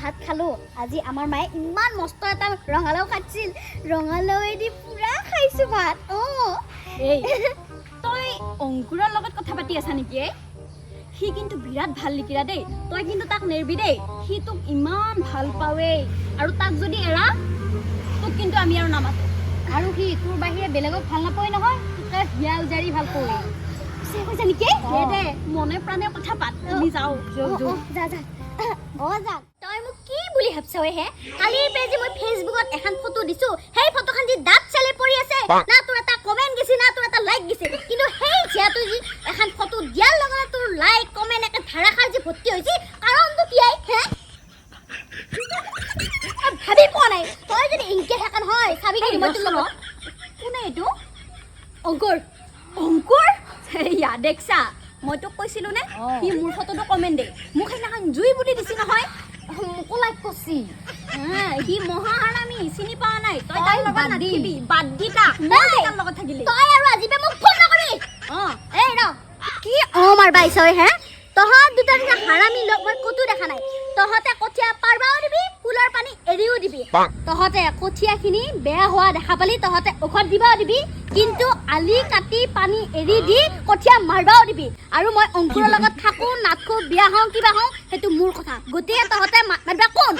ভাত খালো আজি আমাৰ মায়ে ইমান মস্ত এটা ৰঙালাও কাটছিল ৰঙালাওৱেদি পুৰা খাইছো ভাত এই তই অংকুৰৰ লগত কথা পাতি আছা নেকি সি কিন্তু বিৰাট ভাল লিখিৰা দেই তই কিন্তু তাক নেৰবি দেই সি তোক ইমান ভাল পাৱে আৰু তাক যদি এৰা তোক কিন্তু আমি আৰু নামাতো আৰু সি তোৰ বাহিৰে বেলেগক ভাল নাপায় নহয় তোকে হিয়া উজাৰি ভাল পায় সে কৈছে নেকি দে মনে প্ৰাণে কথা পাত আমি যাওঁ যা যা তই মোক কি বুলি ভাবছ হে কালিৰ পেজি মই ফেসবুকত এখন ফটো দিছো সেই ফটোখন যি দাঁত চালে পৰি আছে না তোৰ এটা কমেন্ট গিছি না তোৰ এটা লাইক গিছে কিন্তু সেই জিয়াটো যি এখন ফটো দিয়াৰ লগে তোৰ লাইক কমেন্ট একে ধাৰাখাৰ যি ভৰ্তি হৈছে কাৰণটো কি আই হে ভাবি কোৱা নাই তই যদি ইনকে থাকা নহয় চাবি কি মই তোৰ লগত কোনে এইটো অংকুৰ হেয়া দেখছা মই তোক কৈছিলো নে সি মোৰ ফটোটো কমেণ্ট দে মোক সেইদিনাখন জুই বুলি দিছি নহয় মোকো লাইক কৰছি সি মহাহাৰামী চিনি পোৱা নাই তই তাৰ লগত নাথাকিবি বাদ দি তাক মই তাৰ লগত থাকিলি তই আৰু আজিবে মোক ফোন নকৰিবি এই ৰ কি মাৰবা আইছই হে তহঁত দুটা নিচিনা হাৰামী লগ মই কতো দেখা নাই তহঁতে কঠীয়া পাৰবাও দিবি ফুলৰ পানী এৰিও দিবি তহঁতে কঠীয়াখিনি বেয়া হোৱা দেখা পালি তহঁতে ঔষধ দিবাও দিবি কিন্তু আলি কাটি পানী এৰি দি কঠীয়া মাৰবাও দিবি আৰু মই অংকুৰৰ লগত থাকো নাথকো বিয়া হওঁ কিবা হওঁ সেইটো মোৰ কথা গোটেই তহঁতে মাতবা কোন